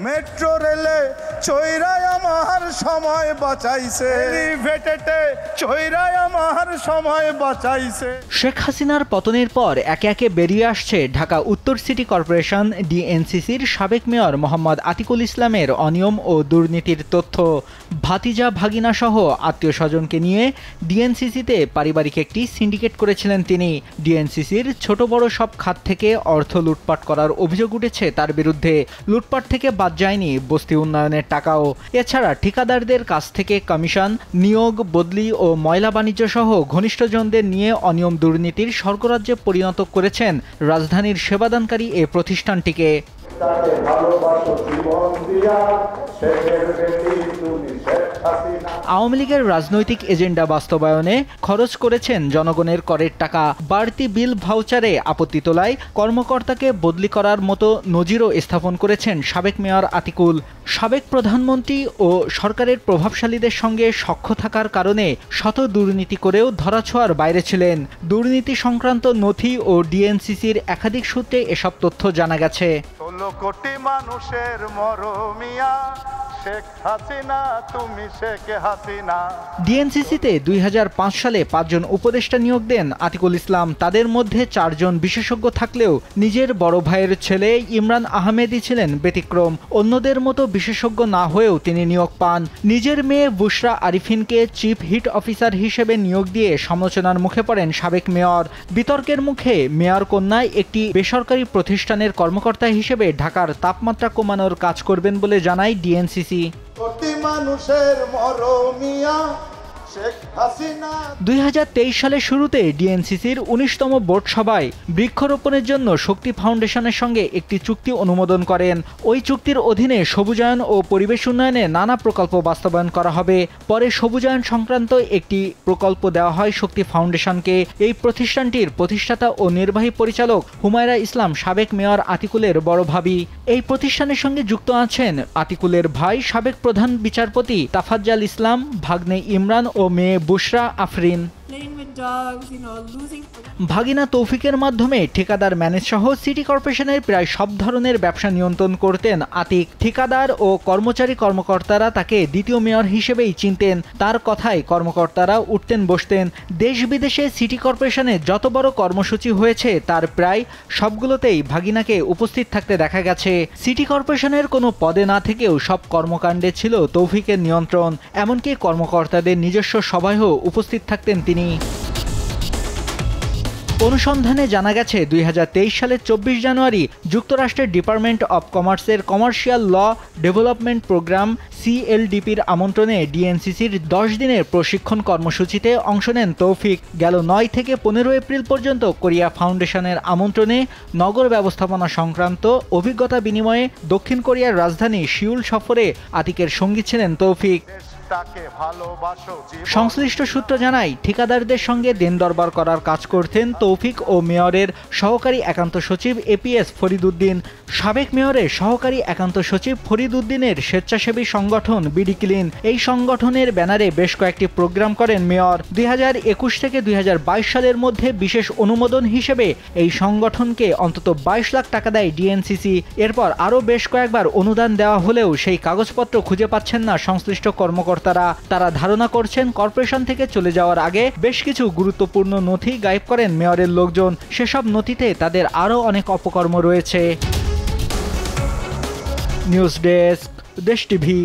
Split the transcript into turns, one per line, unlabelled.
Metro রেলে চৈরায় আমার সময় বাঁচাইছে, এলিভেটেডে চৈরায় আমার সময় বাঁচাইছে।
শেখ হাসিনার পতনের পর একে একে বেরিয়ে আসছে ঢাকা উত্তর সিটি কর্পোরেশন ডিএনসিসির সাবেক মেয়র মোহাম্মদ আতিকুল ইসলামের অনিয়ম ও দুর্নীতির তথ্য। ভাতিজা ভাগিনা সহ আত্মীয় স্বজনকে নিয়ে ডিএনসিসিতে পারিবারিক একটি সিন্ডিকেট করেছিলেন তিনি। ডিএনসিসির ছোট বড় সব খাত থেকে অর্থ লুটপাট করার অভিযোগ উঠেছে তার বিরুদ্ধে। লুটপাট থেকে বাদ যায়নি বস্তি উন্নয়নের টাকাও। এছাড়া ঠিকাদারদের কাছ থেকে কমিশন, নিয়োগ, বদলি ও ময়লা বাণিজ্য সহ ঘনিষ্ঠজনদের নিয়ে অনিয়ম দুর্নীতির স্বর্গরাজ্যে পরিণত করেছেন রাজধানীর সেবাদানকারী এ প্রতিষ্ঠানটিকে। আওয়ামী লীগের রাজনৈতিক এজেন্ডা বাস্তবায়নে খরচ করেছেন জনগণের করের টাকা। বাড়তি বিল ভাউচারে আপত্তি তোলায় কর্মকর্তাকে বদলি করার মতো নজিরও স্থাপন করেছেন সাবেক মেয়র আতিকুল। সাবেক প্রধানমন্ত্রী ও সরকারের প্রভাবশালীদের সঙ্গে সখ্য থাকার কারণে শত দুর্নীতি করেও ধরাছোঁয়ার বাইরে ছিলেন। দুর্নীতি সংক্রান্ত নথি ও ডিএনসিসির একাধিক সূত্রে এসব তথ্য জানা গেছে।
16 কোটি মানুষের মরমিয়া শেখ হাসিনা, তুমি শেখ হাসিনা।
ডিএনসিসিতে 2005 সালে 5 জন উপদেষ্টা নিয়োগ দেন আতিকুল ইসলাম। তাদের মধ্যে 4 জন বিশেষজ্ঞ থাকলেও নিজের বড় ভাইয়ের ছেলে ইমরান আহমেদই ছিলেন ব্যতিক্রম। অন্যদের মতো বিশেষজ্ঞ না হয়েও তিনি নিয়োগ পান। নিজের মেয়ে বুশরা আরিফিনকে চিফ হিট অফিসার হিসেবে নিয়োগ দিয়ে সমালোচনার মুখে পড়েন সাবেক মেয়র। বিতর্কের মুখে মেয়র কন্যায় একটি বেসরকারি প্রতিষ্ঠানের কর্মকর্তা হিসেবে ঢাকার তাপমাত্রা কমানোর কাজ করবেন বলে জানায় ডিএনসিসি।
কোটি মানুষের মরমিয়া শেখ হাসিনা।
2023 সালের শুরুতে ডিএনসিসির 19তম বোর্ড সভায় বৃক্ষরোপণের জন্য শক্তি ফাউন্ডেশনের সঙ্গে একটি চুক্তি অনুমোদন করেন। ওই চুক্তির অধীনে সবুজায়ন ও পরিবেশ উন্নয়নে নানা প্রকল্প বাস্তবায়ন করা হবে। পরে সবুজায়ন সংক্রান্ত একটি প্রকল্প দেওয়া হয় শক্তি ফাউন্ডেশনকে। এই প্রতিষ্ঠানটির প্রতিষ্ঠাতা ও নির্বাহী পরিচালক হুমায়রা ইসলাম সাবেক মেয়র আতিকুলের বড় ভাবি। এই প্রতিষ্ঠানের সঙ্গে যুক্ত আছেন আতিকুলের ভাই সাবেক প্রধান বিচারপতি তাফাজ্জাল ইসলাম, ভাগ্নে ইমরান ও মেয়ে বুশরা আফরিন। ভাগিনা তৌফিকের মাধ্যমে ঠিকাদার ম্যানেজ সহ সিটি কর্পোরেশনের প্রায় সব ধরনের ব্যবসা নিয়ন্ত্রণ করতেন আতিক। ঠিকাদার ও কর্মচারী-কর্মকর্তারা তাকে দ্বিতীয় মেয়র হিসেবেই চিনতেন। তার কথায় কর্মকর্তারা উঠতেন বসতেন। দেশ বিদেশে সিটি কর্পোরেশনে যত বড় কর্মসূচি হয়েছে তার প্রায় সবগুলোতেই ভাগিনাকে উপস্থিত থাকতে দেখা গেছে। সিটি কর্পোরেশনের কোনো পদে না থেকেও সব কর্মকাণ্ডে ছিল তৌফিকের নিয়ন্ত্রণ। এমনকি কর্মকর্তাদের নিজস্ব সভায়ও উপস্থিত থাকতেন তিনি। অনুসন্ধানে জানা গেছে 2023 সালের 24 জানুয়ারি যুক্তরাষ্ট্রের ডিপার্টমেন্ট অব কমার্সের কমার্শিয়াল ল ডেভেলপমেন্ট প্রোগ্রাম CLDPর আমন্ত্রণে ডিএনসিসির 10 দিনের প্রশিক্ষণ কর্মসূচিতে অংশ নেন তৌফিক। গেল 9 থেকে 15 এপ্রিল পর্যন্ত কোরিয়া ফাউন্ডেশনের আমন্ত্রণে নগর ব্যবস্থাপনা সংক্রান্ত অভিজ্ঞতা বিনিময়ে দক্ষিণ কোরিয়ার রাজধানী সিউল সফরে আতিকের সঙ্গী ছিলেন তৌফিক। সংশ্লিষ্ট সূত্র জানায় ঠিকাদারদের সঙ্গে দেন দরবার করার কাজ করতেন তৌফিক ও মেয়রের সহকারী একান্ত সচিব APS ফরিদ উদ্দিন। সাবেক মেয়রের সহকারী একান্ত সচিব ফরিদ উদ্দিনের স্বেচ্ছাসেবী সংগঠন বিডি ক্লিন, এই সংগঠনের ব্যানারে বেশ কয়েকটি প্রোগ্রাম করেন মেয়র। 2021 থেকে 2022 সালের মধ্যে বিশেষ অনুমোদন হিসেবে এই সংগঠনকে অন্তত 22 লাখ টাকা দেয় ডিএনসিসি। এরপর আরও বেশ কয়েকবার অনুদান দেওয়া হলেও সেই কাগজপত্র খুঁজে পাচ্ছেন না সংশ্লিষ্ট কর্মকর্তারা। তারা ধারণা করছেন কর্পোরেশন থেকে চলে যাওয়ার আগে বেশ কিছু গুরুত্বপূর্ণ নথি গায়েব করেন মেয়রের লোকজন। সেসব নথিতে তাদের আরও অনেক অপকর্ম রয়েছে। নিউজ ডেস্ক, দেশ টিভি।